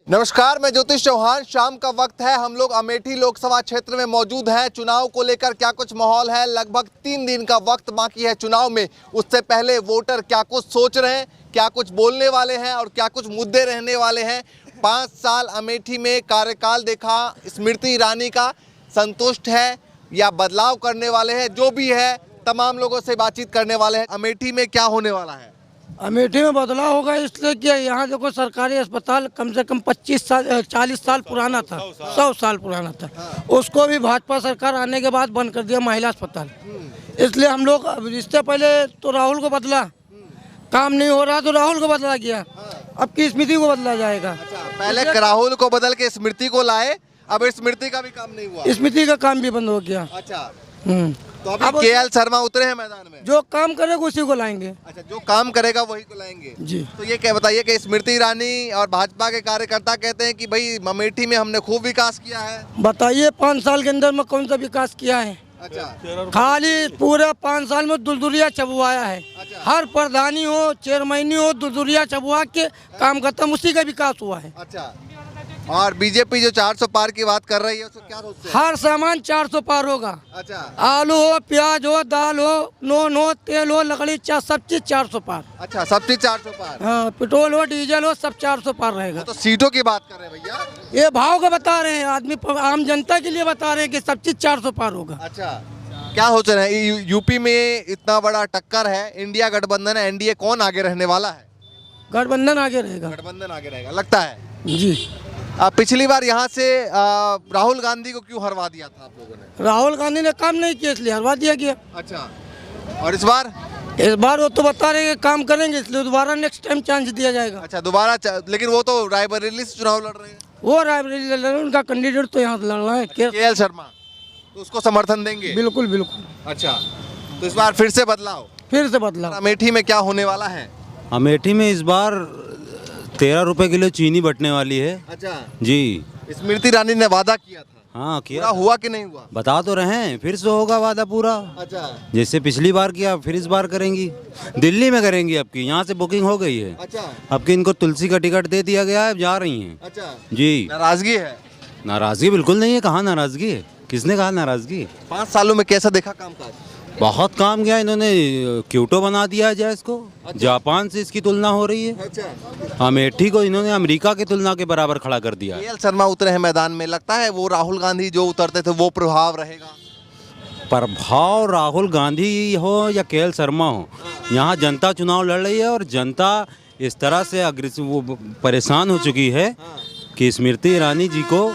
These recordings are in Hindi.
नमस्कार, मैं ज्योतिष चौहान। शाम का वक्त है, हम लोग अमेठी लोकसभा क्षेत्र में मौजूद हैं। चुनाव को लेकर क्या कुछ माहौल है, लगभग 3 दिन का वक्त बाकी है चुनाव में। उससे पहले वोटर क्या कुछ सोच रहे हैं, क्या कुछ बोलने वाले हैं और क्या कुछ मुद्दे रहने वाले हैं। 5 साल अमेठी में कार्यकाल देखा स्मृति ईरानी का, संतुष्ट है या बदलाव करने वाले हैं, जो भी है तमाम लोगों से बातचीत करने वाले हैं। अमेठी में क्या होने वाला है? अमेठी में बदलाव होगा इसलिए कि यहाँ देखो सरकारी अस्पताल कम से कम 40 साल पुराना था, 100 साल पुराना था। उसको भी भाजपा सरकार आने के बाद बंद कर दिया, महिला अस्पताल। इसलिए हम लोग इससे पहले तो राहुल को बदला, काम नहीं हो रहा तो राहुल को बदला गया, अब की स्मृति को बदला जाएगा। पहले राहुल को बदल के स्मृति को लाए, अब स्मृति का भी काम नहीं हुआ, स्मृति का काम भी बंद हो गया। अच्छा, तो अब अभी केएल शर्मा उतरे हैं मैदान में। जो काम करेगा उसी को लाएंगे। अच्छा, जो काम करेगा वही को लाएंगे जी। तो ये क्या बताइए कि स्मृति ईरानी और भाजपा के कार्यकर्ता कहते हैं कि भाई अमेठी में हमने खूब विकास किया है। बताइए 5 साल के अंदर में कौन सा विकास किया है? अच्छा, खाली पूरे 5 साल में दुलदुलिया चबुआया है। अच्छा। हर प्रधानी हो, चेयरमैनी हो, दुलदुलिया चबुआ के काम खत्म, उसी का विकास हुआ है। अच्छा। और बीजेपी जो 400 पार की बात कर रही है उसको क्या सोचते हैं? हर सामान 400 पार होगा। अच्छा, आलू हो, प्याज हो, दाल हो, नून हो, तेल हो, लकड़ी, सब चीज 400 पार। अच्छा, सब चीज 400 पार। हाँ, पेट्रोल हो, डीजल हो, सब 400 पार रहेगा। तो सीटों की बात कर रहे हैं भैया। ये भाव का बता रहे हैं, आदमी आम जनता के लिए बता रहे हैं कि सब चीज 400 पार होगा। अच्छा, क्या सोच रहे हैं? यूपी में इतना बड़ा टक्कर है, इंडिया गठबंधन है, एनडीए, कौन आगे रहने वाला है? गठबंधन आगे रहेगा। गठबंधन आगे रहेगा लगता है जी। पिछली बार यहाँ से राहुल गांधी को क्यों हरवा दिया था आप लोगों ने? राहुल गांधी ने काम नहीं किया इसलिए हरवा दिया गया। अच्छा, और इस बार? इस बार वो तो बता रहे हैं कि काम करेंगे, इसलिए दोबारा नेक्स्ट टाइम चांस दिया जाएगा। अच्छा, दोबारा लेकिन वो तो रायबरेली से चुनाव लड़ रहे हैं। वो रायबरेली लड़ रहे हैं, उनका कैंडिडेट तो यहाँ लड़ रहा है केएल शर्मा, तो उसको समर्थन देंगे? बिल्कुल बिल्कुल। अच्छा, तो इस बार फिर से बदलाव? फिर से बदलाव। अमेठी में क्या होने वाला है? अमेठी में इस बार 13 रुपए किलो चीनी बटने वाली है। अच्छा जी। स्मृति ईरानी ने वादा किया था, हाँ पूरा किया। हुआ कि नहीं हुआ? बता तो रहे हैं, फिर से होगा वादा पूरा। अच्छा, जैसे पिछली बार किया फिर इस बार करेंगी। दिल्ली में करेंगी, अब की यहाँ से बुकिंग हो गई है। अच्छा, अब की इनको तुलसी का टिकट दे दिया गया है, अब जा रही हैं। अच्छा। जी। नाराजगी है? नाराजगी बिल्कुल नहीं है, कहाँ नाराजगी है, किसने कहा नाराजगी है? 5 सालों में कैसा देखा कामकाज? बहुत काम किया इन्होंने, क्योटो बना दिया है इसको। जापान से इसकी तुलना हो रही है। अच्छा, अमेठी को इन्होंने अमेरिका की तुलना के बराबर खड़ा कर दिया है। केएल शर्मा उतरे हैं मैदान में, लगता है वो राहुल गांधी जो उतरते थे वो प्रभाव रहेगा? प्रभाव राहुल गांधी हो या केएल शर्मा हो, यहाँ जनता चुनाव लड़ रही है और जनता इस तरह से अग्रेसिव वो परेशान हो चुकी है कि स्मृति ईरानी जी को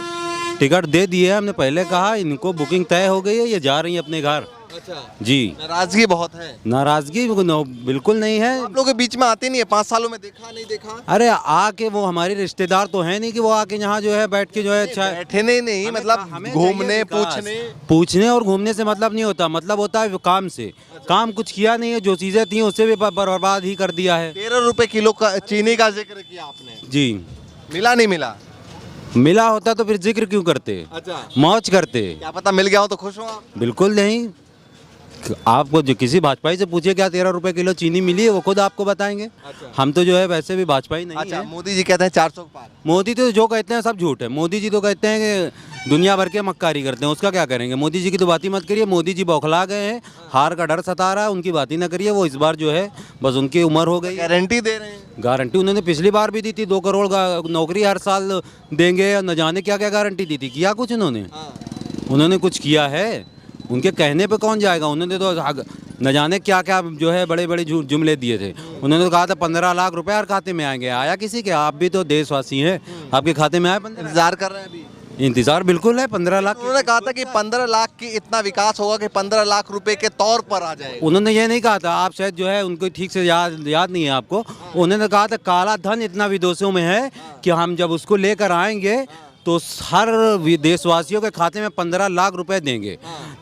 टिकट दे दिए। हमने पहले कहा इनको बुकिंग तय हो गई है, ये जा रही है अपने घर। अच्छा, जी। नाराजगी बहुत है? नाराजगी बिल्कुल नहीं है। आप लोगों के बीच में आते नहीं है, 5 सालों में देखा नहीं देखा? अरे आके वो हमारे रिश्तेदार तो है नहीं कि वो आके यहाँ जो है बैठ के जो है अच्छा बैठने नहीं, हमें मतलब हमें घूमने चाहिए विकास। पूछने और घूमने से मतलब नहीं होता, मतलब होता है काम से। काम कुछ किया नहीं है, जो चीजें थी उससे भी बर्बाद ही कर दिया है। 13 रुपए किलो का चीनी का जिक्र किया आपने, जी। मिला नहीं मिला? मिला होता तो फिर जिक्र क्यों करते, अच्छा, मौज करते। क्या पता मिल गया हो तो खुश हो आप? बिल्कुल नहीं। आपको जो किसी भाजपाई से पूछिए क्या 13 रुपए किलो चीनी मिली है, वो खुद आपको बताएंगे। अच्छा। हम तो जो है वैसे भी भाजपाई नहीं अच्छा, है। मोदी जी कहते हैं 400 पार। मोदी तो जो कहते हैं सब झूठ है। मोदी जी तो कहते हैं कि दुनिया भर के मक्कारी करते हैं, उसका क्या करेंगे? मोदी जी की तो बात ही मत करिए, मोदी जी बौखला गए हैं, हार का डर सता रहा है, उनकी बात ही ना करिए। वो इस बार जो है बस उनकी उम्र हो गई। गारंटी दे रहे हैं? गारंटी उन्होंने पिछली बार भी दी थी, 2 करोड़ नौकरी हर साल देंगे, न जाने क्या क्या गारंटी दी थी। किया कुछ उन्होंने? उन्होंने कुछ किया है? उनके कहने पे कौन जाएगा? उन्होंने तो न जाने क्या क्या जो है बड़े बड़े जुमले दिए थे। उन्होंने तो कहा था 15 लाख रुपए हर खाते में आएंगे। आया किसी के? आप भी तो देशवासी हैं, आपके खाते में आया 15? इंतजार कर रहे हैं अभी? इंतजार बिल्कुल है। 15 लाख उन्होंने कहा था कि 15 लाख की इतना विकास होगा कि 15 लाख रुपए के तौर पर आ जाएगा। उन्होंने ये नहीं कहा था, आप शायद जो है उनको ठीक से याद नहीं है आपको। उन्होंने कहा था काला धन इतना विदेशों में है कि हम जब उसको लेकर आएंगे तो हर देशवासियों के खाते में 15 लाख रुपए देंगे।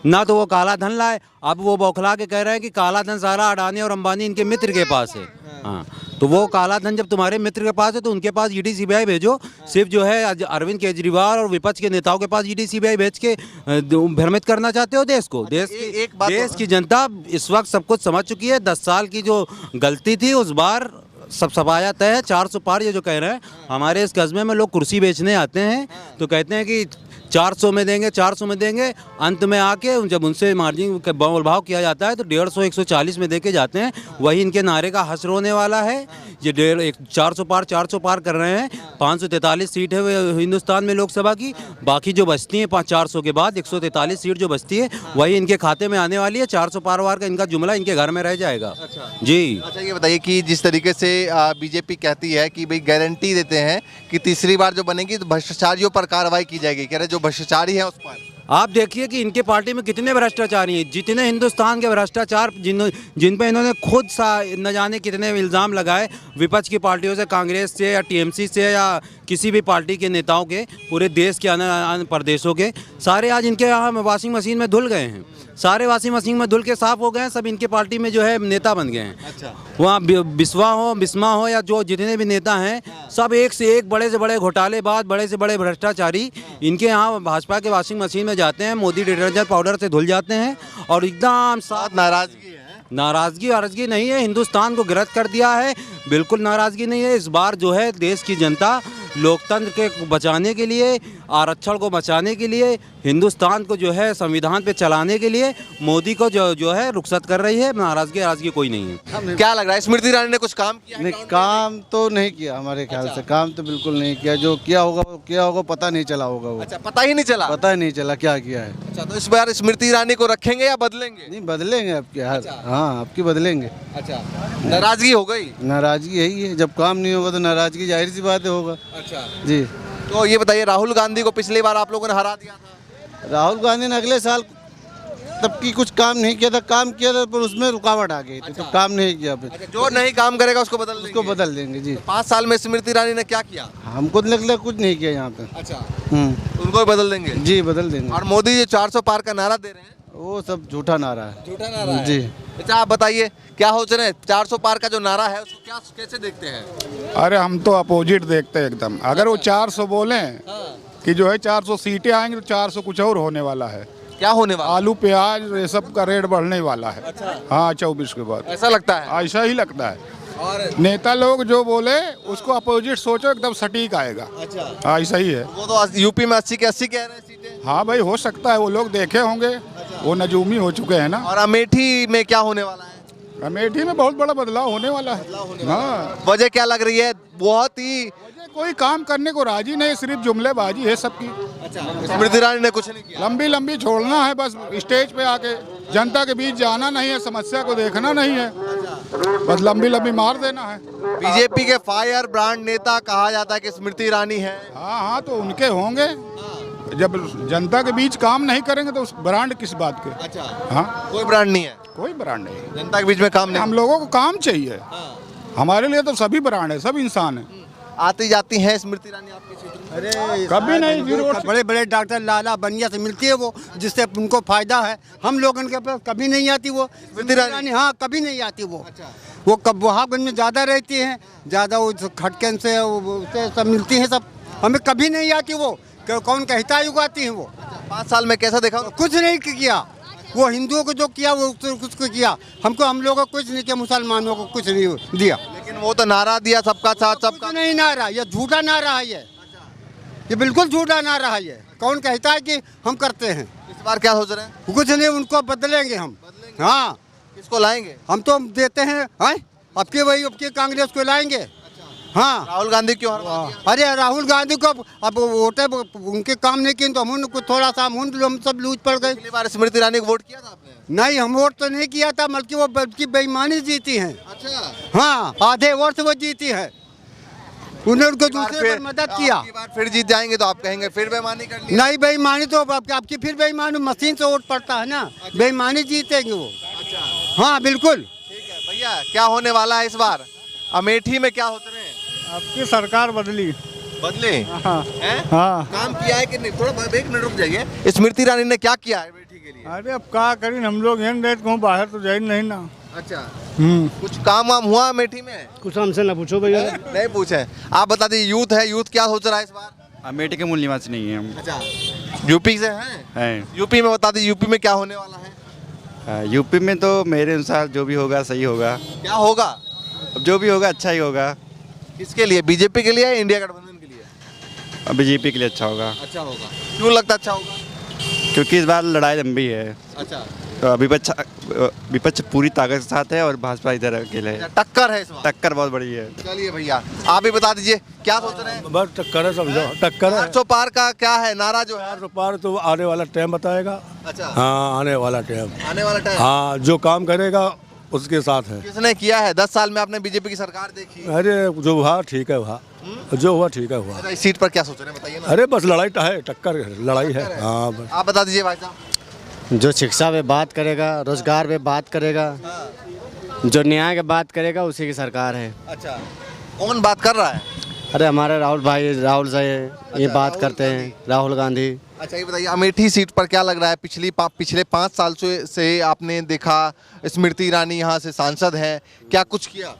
ना तो वो काला धन लाए, अब वो बौखला के कह रहे हैं कि काला धन सारा अडानी और अंबानी इनके मित्र के पास है। हाँ, तो वो काला धन जब तुम्हारे मित्र के पास है तो उनके पास ईडी सीबीआई भेजो। सिर्फ जो है अरविंद केजरीवाल और विपक्ष के नेताओं के पास ईडी सीबीआई भेज के भ्रमित करना चाहते हो देश को। देश की जनता इस वक्त सब कुछ समझ चुकी है। 10 साल की जो गलती थी उस बार सब सफाया तय है। 400 पार ये जो कह रहे हैं, हमारे इस कस्बे में लोग कुर्सी बेचने आते हैं तो कहते हैं कि 400 में देंगे, 400 में देंगे। अंत में आके जब उनसे मार्जिन मोल भाव किया जाता है तो 150 140 में दे के जाते हैं। वही इनके नारे का हश्र होने वाला है। ये 400 पार कर रहे हैं। 543 सीट है हिंदुस्तान में लोकसभा की, बाकी जो बचती हैं 400 के बाद 143 सीट जो बचती है वही इनके खाते में आने वाली है। 400 पार वार का इनका जुमला इनके घर में रह जाएगा। जी अच्छा, ये बताइए कि जिस तरीके से बीजेपी कहती है कि भाई गारंटी देते हैं कि तीसरी बार जो बनेगी तो भ्रष्टाचारियों पर कार्रवाई की जाएगी, कह रहे जो भ्रष्टाचारी है उस पर। आप देखिए कि इनके पार्टी में कितने भ्रष्टाचारी हैं। जितने हिंदुस्तान के भ्रष्टाचार जिन पे इन्होंने खुद न जाने कितने इल्ज़ाम लगाए विपक्ष की पार्टियों से, कांग्रेस से या टीएमसी से या किसी भी पार्टी के नेताओं के, पूरे देश के अन्य प्रदेशों के, सारे आज इनके यहाँ वॉशिंग मशीन में धुल गए हैं। सारे वॉशिंग मशीन में धुल के साफ हो गए हैं। सब इनके पार्टी में जो है नेता बन गए हैं। अच्छा, वहाँ बिस्वा हो या जो जितने भी नेता हैं सब एक से एक बड़े से बड़े घोटालेबाज, बड़े से बड़े भ्रष्टाचारी इनके यहाँ भाजपा के वॉशिंग मशीन में जाते हैं, मोदी डिटर्जेंट पाउडर से धुल जाते हैं और एकदम साथ नाराज़गी नहीं है। हिंदुस्तान को गिरफ्त कर दिया है, बिल्कुल नाराज़गी नहीं है। इस बार जो है देश की जनता लोकतंत्र के बचाने के लिए, आरक्षण को बचाने के लिए, हिंदुस्तान को जो है संविधान पे चलाने के लिए मोदी को जो है रुखसत कर रही है। नाराज़गी कोई नहीं है। क्या लग रहा है स्मृति ईरानी ने कुछ काम किया? नहीं, काम तो नहीं किया हमारे ख्याल से। काम तो बिल्कुल नहीं किया। जो किया होगा पता नहीं चला होगा वो। अच्छा, पता ही नहीं चला? पता ही नहीं चला क्या किया है। अच्छा, तो इस बार स्मृति ईरानी को रखेंगे या बदलेंगे? नहीं, बदलेंगे आपकी। हाँ, आपकी बदलेंगे। अच्छा, नाराजगी हो गई? नाराजगी यही है, जब काम नहीं होगा तो नाराजगी जाहिर सी बात है होगा। अच्छा जी। तो ये बताइए, राहुल गांधी को पिछली बार आप लोगों ने हरा दिया था। राहुल गांधी ने अगले साल तब की कुछ काम नहीं किया था, काम किया था पर उसमें रुकावट आ गई थी। तो काम नहीं किया फिर। अच्छा, जो नहीं काम करेगा उसको बदल देंगे? उसको बदल देंगे जी। 5 साल में स्मृति ईरानी ने क्या किया? हमको नहीं लगता कुछ नहीं किया यहाँ पे। अच्छा, उनको भी बदल देंगे? जी, बदल देंगे। और मोदी जो 400 पार का नारा दे रहे हैं वो सब झूठा नारा है। झूठा नारा है जी। अच्छा, आप बताइए क्या सोच रहे हैं? 400 पार का जो नारा है उसको क्या कैसे देखते हैं? अरे हम तो अपोजिट देखते हैं एकदम। अगर वो 400 बोलें कि जो है 400 सीटें आएंगी तो 400 कुछ और होने वाला है। क्या होने वाला? आलू प्याज ये सब का रेट बढ़ने वाला है। अच्छा। हाँ, 24 के बाद ऐसा लगता है? ऐसा ही लगता है। और नेता लोग जो बोले उसको अपोजिट सोचो, एकदम सटीक आएगा। अच्छा, ऐसा ही है। वो तो यूपी में 80 के 80 कह रहे हैं सीटें। हाँ भाई, हो सकता है, वो लोग देखे होंगे। वो नजूमी हो चुके हैं ना। और अमेठी में क्या होने वाला है? अमेठी में बहुत बड़ा बदलाव होने वाला है। हाँ, वजह क्या लग रही है? बहुत ही कोई काम करने को राजी नहीं, सिर्फ जुमलेबाजी है सबकी। अच्छा, स्मृति ईरानी ने कुछ नहीं किया? लंबी छोड़ना है बस, स्टेज पे आके जनता के बीच जाना नहीं है, समस्या को देखना नहीं है, बस लंबी मार देना है। बीजेपी के फायर ब्रांड नेता कहा जाता है कि स्मृति ईरानी है। हाँ, तो उनके होंगे। जब जनता के बीच काम नहीं करेंगे तो उस ब्रांड किस बात के? अच्छा, हाँ, कोई ब्रांड नहीं है? कोई ब्रांड नहीं। जनता के बीच में काम नहीं? हम लोगों को काम चाहिए। हमारे लिए तो सभी ब्रांड है, सब इंसान है। आती जाती हैं स्मृति ईरानी आपके क्षेत्र में? अरे कभी नहीं, जीरो। बड़े बड़े डॉक्टर लाला बनिया से मिलती है वो, जिससे उनको फायदा है। हम लोगों के पास कभी नहीं आती वो स्मृति ईरानी। हाँ, कभी नहीं आती वो। अच्छा, वो कब वहागंज में ज़्यादा रहती हैं, ज़्यादा वो खटकन से उससे सब मिलती हैं सब। हमें कभी नहीं आती वो। कौन कहता है उगाती हैं वो? 5 साल में कैसा देखा? कुछ नहीं किया वो। हिंदुओं को जो किया वो उसको किया। हम लोगों को कुछ नहीं किया, मुसलमानों को कुछ नहीं दिया। लेकिन वो तो नारा दिया सबका साथ कुछ सबका। नहीं नारा, ये झूठा नारा है। ये बिल्कुल झूठा नारा है। ये कौन कहता है कि हम करते हैं? इस बार क्या सोच रहे हैं? कुछ नहीं, उनको बदलेंगे हम। हाँ, किसको लाएंगे? हम तो देते हैं। आपके कांग्रेस को लाएंगे। हाँ, राहुल गांधी क्यों हरवा दिया? अरे राहुल गांधी को अब वोटे उनके काम नहीं किए तो हम उनको थोड़ा सा हम सब लूज पड़ गए। पिछली बार स्मृति ईरानी को वोट किया था आपने? नहीं, हम वोट तो नहीं किया था, बल्कि बेईमानी जीती हैं। अच्छा, हाँ, आधे वोट से वो जीती है। उन्होंने उनको दूसरे पर मदद किया। अगली बार फिर जीत जाएंगे तो आप कहेंगे फिर बेईमानी कर ली? नहीं, बेईमानी तो आपकी फिर बेईमानी मशीन से वोट पड़ता है ना। बेईमानी जीतेंगे वो। अच्छा, हाँ, बिल्कुल। ठीक है भैया, क्या होने वाला है इस बार अमेठी में? क्या सोच रहे हैं? आपकी सरकार बदली। बदले? हाँ, हैं? हाँ। काम किया है कि नहीं? थोड़ा 1 मिनट रुक जाइए। स्मृति ईरानी ने क्या किया है अमेठी के लिए? अरे अब क्या करें, हम लोग यहाँ रहते कहूँ, बाहर तो जाए नहीं ना। अच्छा, कुछ काम वाम हुआ अमेठी में? कुछ हमसे ना पूछो भैया। नहीं पूछे। आप बता दीजिए, यूथ है, यूथ क्या सोच रहा है इस बार? अमेठी के मूल निवासी नहीं है हम। अच्छा, यूपी से हैं? यूपी में बता दीजिए, यूपी में क्या होने वाला है? यूपी में तो मेरे अनुसार जो भी होगा सही होगा। क्या होगा? अब जो भी होगा अच्छा ही होगा। किसके लिए, बीजेपी के लिए या इंडिया गठबंधन के लिए? अब बीजेपी के लिए अच्छा होगा, अच्छा होगा। क्यों लगता अच्छा होगा? क्योंकि इस बार लड़ाई लंबी है। अच्छा, तो विपक्ष पूरी ताकत के साथ है और भाजपा इधर अकेले है। टक्कर है इस बार। टक्कर बहुत बड़ी है। चलिए भैया, आप भी बता दीजिए क्या सोच रहे हैं? बस टक्कर है, समझो टक्कर है। 400 पार का क्या है नारा जो है? 400 पार तो आने वाला टाइम बताएगा। अच्छा, हाँ, आने वाला टाइम। आने वाला टाइम। हाँ, जो काम करेगा उसके साथ है। किसने किया है? 10 साल में आपने बीजेपी की सरकार देखी। अरे जो हुआ ठीक है, हुआ जो हुआ ठीक है हुआ। अच्छा, इस सीट पर क्या सोच रहे हैं बताइए ना। अरे बस लड़ाई है, टक्कर लड़ाई है। हाँ बस। आप बता दीजिए भाई साहब। जो शिक्षा पे बात करेगा, रोजगार पे बात करेगा, जो न्याय की बात करेगा उसी की सरकार है। अच्छा, कौन बात कर रहा है? अरे हमारे राहुल भाई, राहुल से ये बात राहुल करते हैं, राहुल गांधी। अच्छा, ये बताइए अमेठी सीट पर क्या लग रहा है? पिछले 5 साल से आपने देखा स्मृति ईरानी यहाँ से सांसद हैं, क्या कुछ किया?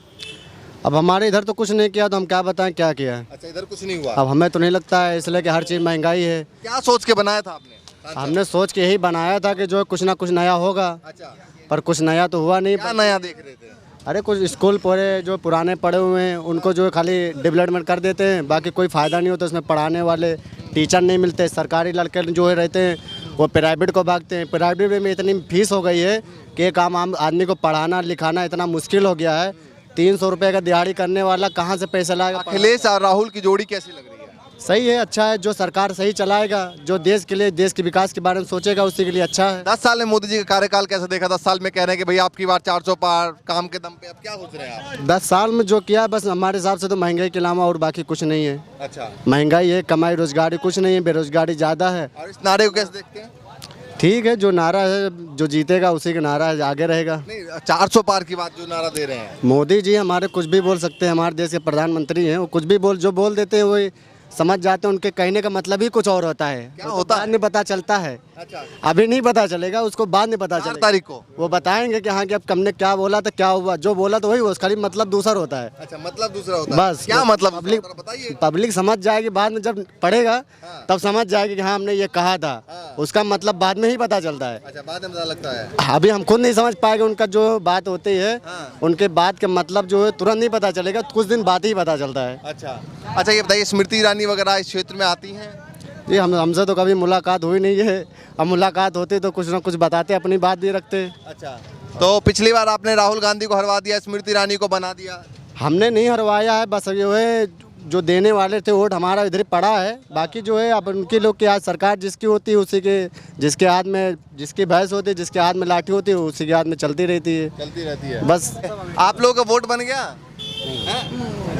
अब हमारे इधर तो कुछ नहीं किया, तो हम क्या बताएं क्या किया है। अच्छा, इधर कुछ नहीं हुआ। अब हमें तो नहीं लगता है, इसलिए कि हर चीज़ महंगाई है। क्या सोच के बनाया था आपने? हमने सोच के यही बनाया था कि जो कुछ ना कुछ नया होगा, अच्छा, पर कुछ नया तो हुआ नहीं। क्या नया देख रहे थे? अरे कुछ स्कूल पूरे जो पुराने पड़े हुए हैं उनको जो खाली डेवलपमेंट कर देते हैं, बाकी कोई फ़ायदा नहीं होता उसमें। पढ़ाने वाले टीचर नहीं मिलते, सरकारी लड़के जो है रहते हैं वो प्राइवेट को भागते हैं। प्राइवेट में इतनी फीस हो गई है कि एक आम आदमी को पढ़ाना लिखाना इतना मुश्किल हो गया है। 300 रुपये का दिहाड़ी करने वाला कहाँ से पैसा लाएगा? अखिलेश और राहुल की जोड़ी कैसी लग रही है? सही है, अच्छा है। जो सरकार सही चलाएगा, जो देश के लिए, देश के विकास के बारे में सोचेगा, उसी के लिए अच्छा है। 10 साल में मोदी जी का कार्यकाल कैसा देखा? 10 साल में कह रहे हैं कि भाई आपकी बार 400 पार काम के दम पे, अब क्या सोच रहे हैं आप? 10 साल में जो किया बस हमारे हिसाब से तो महंगाई के अलावा और बाकी कुछ नहीं है। अच्छा, महंगाई है, कमाई रोजगारी कुछ नहीं है, बेरोजगारी ज़्यादा है। और इस नारे को कैसे देखते हैं? ठीक है, जो नारा है, जो जीतेगा उसी का नारा है, आगे रहेगा। नहीं, 400 पार की बात जो नारा दे रहे हैं। मोदी जी हमारे कुछ भी बोल सकते हैं, हमारे देश के प्रधानमंत्री हैं, वो कुछ भी जो बोल देते हैं वही समझ जाते हैं। उनके कहने का मतलब ही कुछ और होता है। क्या होता है? बाद में पता चलता है। अच्छा, अभी नहीं पता चलेगा, उसको बाद में पता 4 चलेगा। तारीख को। वो बताएंगे कि हाँ कि अब हमने क्या बोला था, क्या हुआ। जो बोला तो वही हुआ, उसका मतलब दूसरा होता है। अच्छा, मतलब दूसरा होता है। बस क्या मतलब पब्लिक दूसरा बताइए। पब्लिक समझ जाएगी, बाद में जब पढ़ेगा तब समझ जाएगी कि हाँ हमने ये कहा था। उसका मतलब बाद में ही पता चलता है। अच्छा, बाद में पता लगता है। अभी हम खुद नहीं समझ पाएंगे, उनका जो बात होती है उनके बात के मतलब जो है तुरंत नहीं पता चलेगा, कुछ दिन बाद ही पता चलता है। अच्छा, अच्छा, ये बताइए स्मृति ईरानी वगैरह इस क्षेत्र में आती हैं? ये हमसे तो कभी मुलाकात हुई नहीं है। अब मुलाकात होती तो कुछ ना कुछ बताते, अपनी बात भी रखते। अच्छा, तो पिछली बार आपने राहुल गांधी को हरवा दिया, स्मृति ईरानी को बना दिया। हमने नहीं हरवाया है, बस ये है जो देने वाले थे वोट हमारा इधर ही पड़ा है। बाकी जो है अब उनके लोग की आज सरकार जिसकी होती है उसी के, जिसके हाथ में जिसकी भैंस होती है, जिसके हाथ में लाठी होती है, उसी के हाथ में चलती रहती है बस। आप लोगों का वोट बन गया?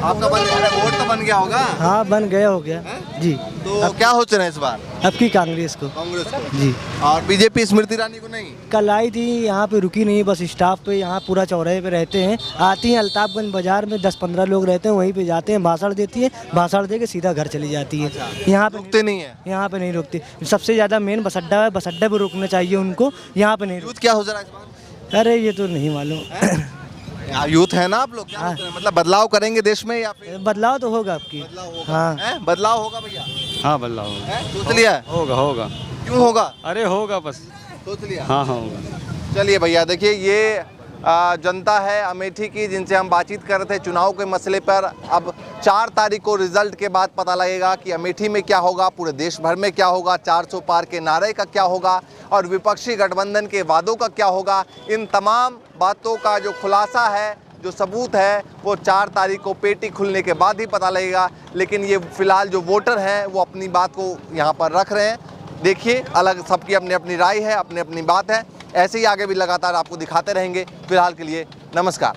आपका बन गया? वोट तो बन गया होगा। हाँ, बन गया, हो गया जी। तो क्या सोच रहे हैं इस बार? अब की कांग्रेस को कांग्रेस को जी। और बीजेपी स्मृति ईरानी को नहीं? कल आई थी, यहाँ पे रुकी नहीं, बस स्टाफ पे यहाँ पूरा चौराहे पे रहते हैं। आती हैं अल्ताफगंज बाजार में 10-15 लोग रहते हैं, वहीं पे जाते हैं, भाषण देती है, भाषण दे के सीधा घर चली जाती है। यहाँ पे रुकते नहीं है? यहाँ पे नहीं रुकती। सबसे ज़्यादा मेन बस अड्डा है, बस अड्डे पे रुकना चाहिए उनको, यहाँ पे नहीं यूथ क्या हो रहा है इस बार? अरे ये तो नहीं मालूम। यूथ है ना आप लोग, क्या सोच रहे हैं? मतलब बदलाव करेंगे देश में या फिर? बदलाव तो होगा आपकी। बदलाव होगा। हाँ, बदलाव होगा भैया? हाँ, बदलाव होगा। सोच लिया है? होगा। क्यों होगा? अरे होगा, बस सोच लिया। हाँ होगा। चलिए भैया, देखिए ये जनता है अमेठी की जिनसे हम बातचीत कर रहे थे चुनाव के मसले पर। अब 4 तारीख को रिजल्ट के बाद पता लगेगा कि अमेठी में क्या होगा, पूरे देश भर में क्या होगा, 400 पार के नारे का क्या होगा और विपक्षी गठबंधन के वादों का क्या होगा। इन तमाम बातों का जो खुलासा है, जो सबूत है, वो 4 तारीख को पेटी खुलने के बाद ही पता लगेगा। लेकिन ये फिलहाल जो वोटर हैं वो अपनी बात को यहाँ पर रख रहे हैं। देखिए, अलग सबकी अपनी अपनी राय है, अपनी अपनी बात है। ऐसे ही आगे भी लगातार आपको दिखाते रहेंगे। फिलहाल के लिए नमस्कार।